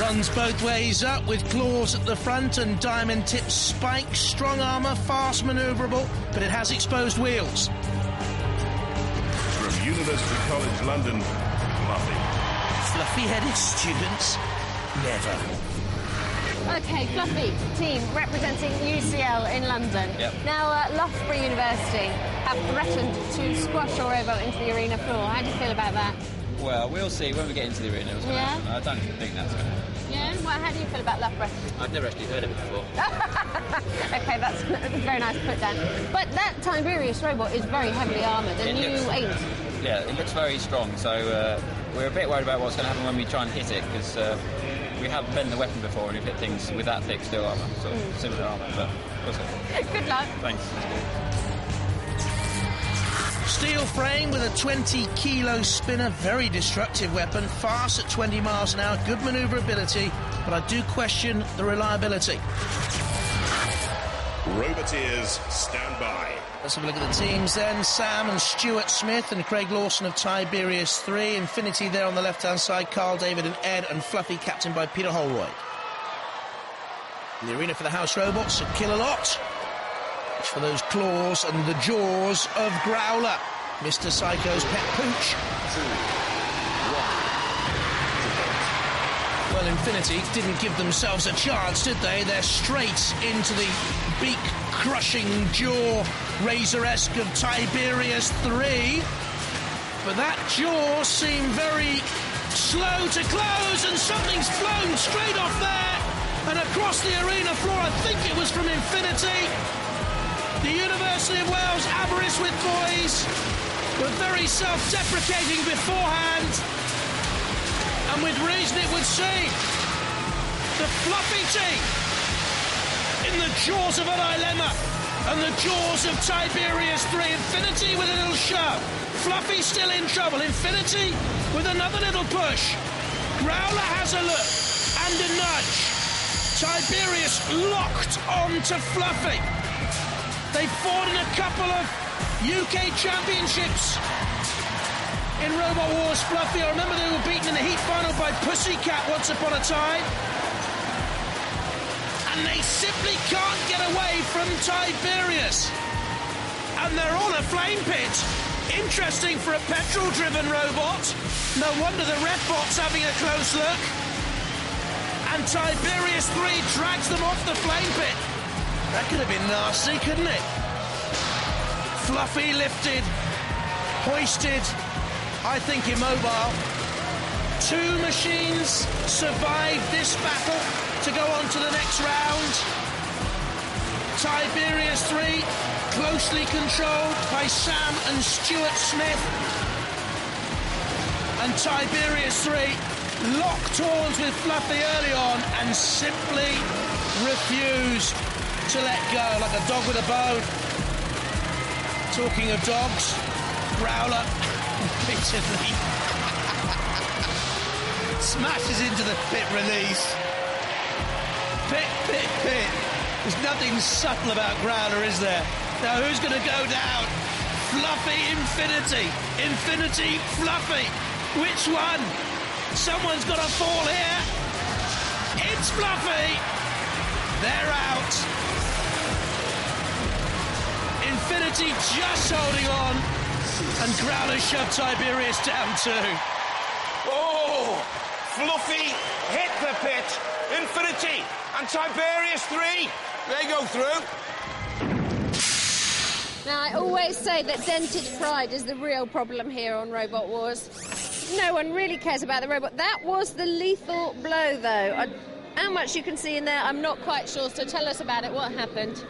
Runs both ways up with claws at the front and diamond-tipped spikes. Strong armour, fast manoeuvrable, but it has exposed wheels. From University College London, Fluffy. Fluffy-headed students? Never. OK, Fluffy, team representing UCL in London. Yep. Now, Loughborough University have threatened to squash your robot into the arena floor. How do you feel about that? Well, we'll see when we get into the arena. Yeah? I don't think that's going to happen. Yeah? Well, how do you feel about Loughborough? I've never actually heard of it before. OK, that's a very nice put down. But that Tiberius robot is very heavily armoured, and you ain't. Yeah, it looks very strong, so we're a bit worried about what's going to happen when we try and hit it, because we have bent the weapon before and we've hit things with that thick steel armour, sort of similar armour, but we'll see. Good luck. Thanks. Steel frame with a 20-kilo spinner, very destructive weapon, fast at 20 miles an hour, good manoeuvrability, but I do question the reliability. Roboteers, stand by. Let's have a look at the teams then. Sam and Stuart Smith and Craig Lawson of Tiberius 3. Infinity there on the left-hand side. Carl, David and Ed, and Fluffy captained by Peter Holroyd. In the arena for the house robots, a Kill-A-Lot. It's for those claws and the jaws of Growler. Mr. Psycho's pet pooch. 2, 1. Well, Infinity didn't give themselves a chance, did they? They're straight into the beak-crushing jaw razor-esque of Tiberius 3. But that jaw seemed very slow to close, and something's flown straight off there and across the arena floor. I think it was from Infinity. The University of Wales Aberystwyth boys were very self-deprecating beforehand, and with reason it would seem. The Fluffy team in the jaws of a dilemma, and the jaws of Tiberius 3. Infinity with a little shove. Fluffy still in trouble. Infinity with another little push. Growler has a look and a nudge. Tiberius locked onto Fluffy. They fought in a couple of UK championships in Robot Wars, Fluffy. I remember they were beaten in the heat final by Pussycat once upon a time. And they simply can't get away from Tiberius. And they're on a flame pit. Interesting for a petrol-driven robot. No wonder the Redbot's having a close look. And Tiberius 3 drags them off the flame pit. That could have been nasty, couldn't it? Fluffy lifted, hoisted, I think immobile. Two machines survived this battle to go on to the next round. Tiberius 3 closely controlled by Sam and Stuart Smith. And Tiberius 3 locked horns with Fluffy early on and simply refused to let go, like a dog with a bone. Talking of dogs, Growler repeatedly smashes into the pit release. Pit, pit, pit. There's nothing subtle about Growler, is there? Now who's going to go down? Fluffy, Infinity. Infinity, Fluffy. Which one? Someone's got to fall here. It's Fluffy. They're out. Infinity just holding on, and Growler shoved Tiberius down too. Oh, Fluffy hit the pit. Infinity and Tiberius 3. They go through. Now, I always say that dented pride is the real problem here on Robot Wars. No one really cares about the robot. That was the lethal blow, though. How much you can see in there, I'm not quite sure, so tell us about it. What happened?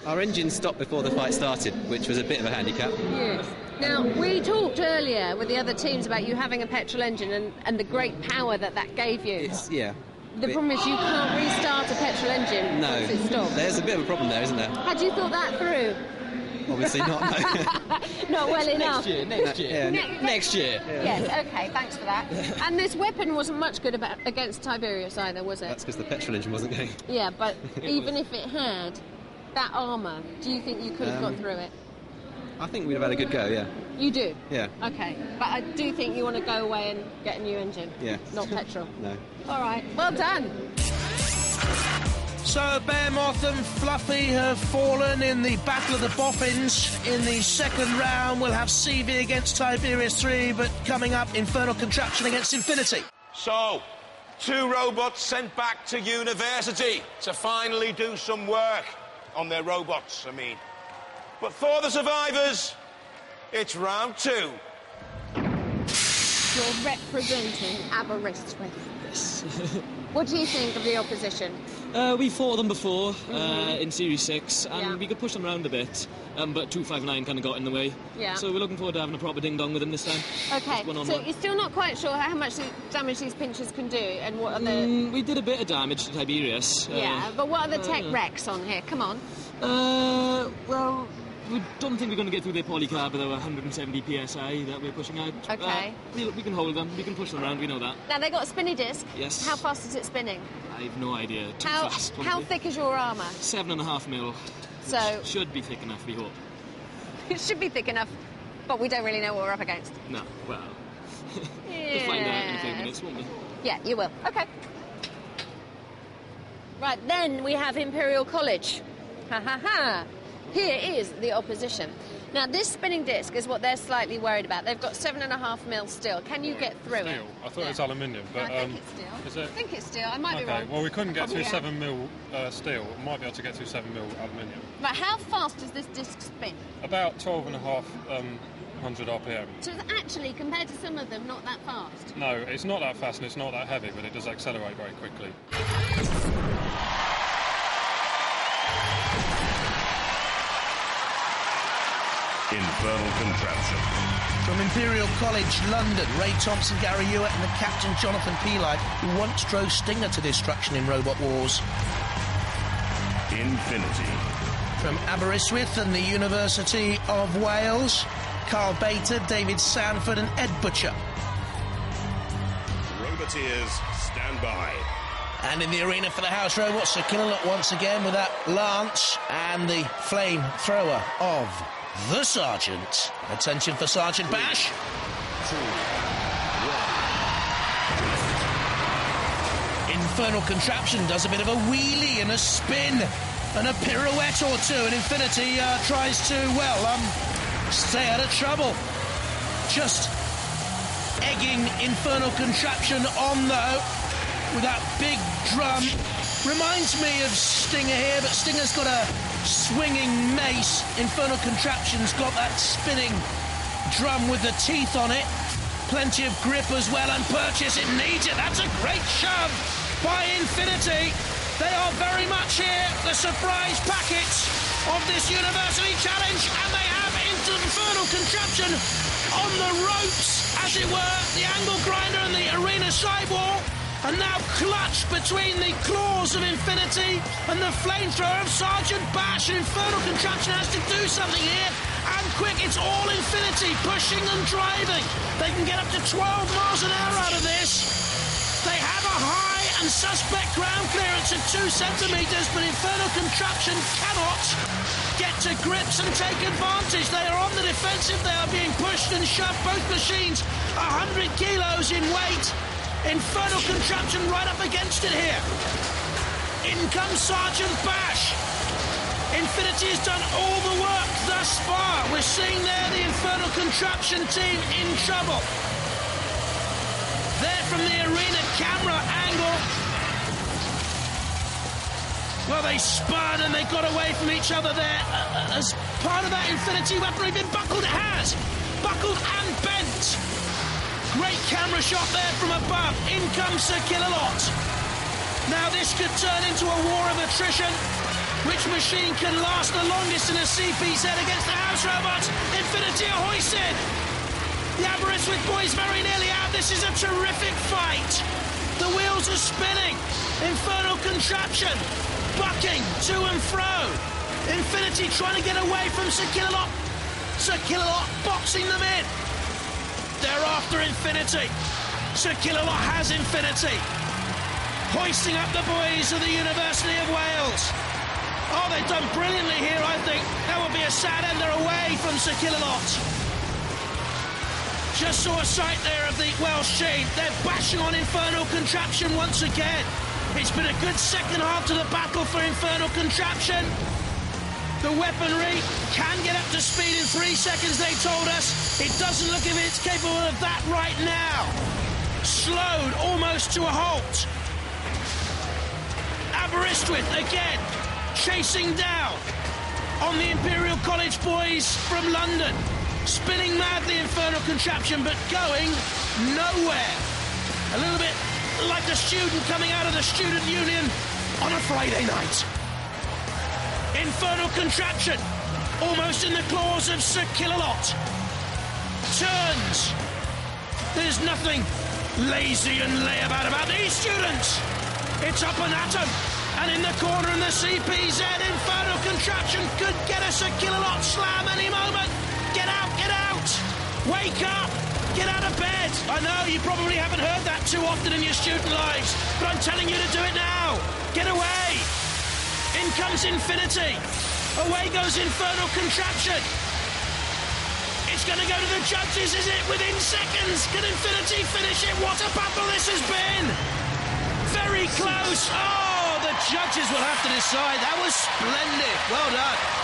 Our engine stopped before the fight started, which was a bit of a handicap. Yes. Now, we talked earlier with the other teams about you having a petrol engine and the great power that gave you. The problem is you can't restart a petrol engine once it stops. There's a bit of a problem there, isn't there? Had you thought that through? Obviously not, no. Not well enough. Next year. Next year. Yes, OK, thanks for that. And this weapon wasn't much good against Tiberius either, was it? That's because the petrol engine wasn't going. Yeah, but even if it had, that armour, do you think you could have got through it? I think we'd have had a good go, yeah. You do? Yeah. Okay. But I do think you want to go away and get a new engine. Yeah. Not petrol. No. All right. Well done. So Behemoth and Fluffy have fallen in the Battle of the Boffins. In the second round, we'll have CV against Tiberius 3, but coming up, Infernal Contraption against Infinity. So, 2 robots sent back to university to finally do some work on their robots, I mean. But for the survivors, it's round 2. You're representing Aberystwyth. Yes. What do you think of the opposition? We fought them before in Series 6, and we could push them around a bit, but 259 kind of got in the way. Yeah. So we're looking forward to having a proper ding-dong with them this time. Okay, so you're still not quite sure how much damage these pinchers can do, and what are the... we did a bit of damage to Tiberius. Yeah, but what are the tech wrecks on here? Come on. Well, we don't think we're going to get through their polycarb with our 170 PSI that we're pushing out. Okay. We can hold them, we can push them around, we know that. Now, they got a spinny disc. Yes. How fast is it spinning? I have no idea. Too How fast, how thick is your armour? 7.5 mil. So... Should be thick enough, we hope. It should be thick enough, but we don't really know what we're up against. No, well... We'll find out in a few minutes, won't we? Yeah, you will. OK. Right, then we have Imperial College. Ha ha ha. Here is the opposition. Now, this spinning disc is what they're slightly worried about. They've got 7.5 mil steel. Can you get through it? Steel? I thought it was aluminium, but... No, I think it's steel. Is it? I think it's steel. I might be wrong. Well, we couldn't get through Yeah. 7 mil steel. We might be able to get through 7 mil aluminium. Right, how fast does this disc spin? About 12.500 RPM. So it's actually, compared to some of them, not that fast. No, it's not that fast and it's not that heavy, but it does accelerate very quickly. Infernal Contraption. From Imperial College, London, Ray Thompson, Gary Ewart and the captain Jonathan Peelight, who once drove Stinger to destruction in Robot Wars. Infinity. From Aberystwyth and the University of Wales, Carl Bater, David Sanford and Ed Butcher. Roboteers, stand by. And in the arena for the house robots, Sir Killalot once again with that lance and the flamethrower of the Sergeant. Attention for Sergeant Bash. 2, 1. Infernal Contraption does a bit of a wheelie and a spin and a pirouette or two, and Infinity tries to, stay out of trouble. Just egging Infernal Contraption on, though, with that big drum. Reminds me of Stinger here, but Stinger's got a swinging mace. Infernal Contraption's got that spinning drum with the teeth on it. Plenty of grip as well, and Purchase, it needs it. That's a great shove by Infinity. They are very much here, the surprise packets of this University Challenge, and they have Infernal Contraption on the ropes, as it were, the angle grinder and the arena sidewall. And now clutched between the claws of Infinity and the flamethrower of Sergeant Bash. Infernal Contraption has to do something here. And quick, it's all Infinity, pushing and driving. They can get up to 12 miles an hour out of this. They have a high and suspect ground clearance of 2 centimetres, but Infernal Contraption cannot get to grips and take advantage. They are on the defensive. They are being pushed and shoved. Both machines 100 kilos in weight. Infernal Contraption right up against it here. In comes Sergeant Bash. Infinity has done all the work thus far. We're seeing there the Infernal Contraption team in trouble. There from the arena camera angle. Well, they spun and they got away from each other there. As part of that Infinity weaponry been buckled, it has. Buckled and bent. Great camera shot there from above. In comes Sir Killalot. Now this could turn into a war of attrition. Which machine can last the longest in a CPZ against the house robots? Infinity are hoisted. The Aberystwyth boys very nearly out. This is a terrific fight. The wheels are spinning. Infernal Contraption bucking to and fro. Infinity trying to get away from Sir Killalot. Sir Killalot boxing them in. They're after Infinity. Sir Killalot has Infinity. Hoisting up the boys of the University of Wales. Oh, they've done brilliantly here, I think. That would be a sad ender away from Sir Killalot. Just saw a sight there of the Welsh team. They're bashing on Infernal Contraption once again. It's been a good second half to the battle for Infernal Contraption. The weaponry can get up to speed in 3 seconds, they told us. It doesn't look as if it's capable of that right now. Slowed almost to a halt. Aberystwyth again, chasing down on the Imperial College boys from London. Spinning madly Infernal Contraption, but going nowhere. A little bit like a student coming out of the student union on a Friday night. Infernal Contraption, almost in the claws of Sir Killalot. Turns. There's nothing lazy and layabout about these students. It's up and at 'em. And in the corner in the CPZ, Infernal Contraption could get a Sir Killalot slam any moment. Get out, get out. Wake up. Get out of bed. I know you probably haven't heard that too often in your student lives, but I'm telling you to do it now. Get away. In comes Infinity. Away goes Infernal Contraption. It's going to go to the judges, is it? Within seconds. Can Infinity finish it? What a battle this has been. Very close. Oh, the judges will have to decide. That was splendid. Well done.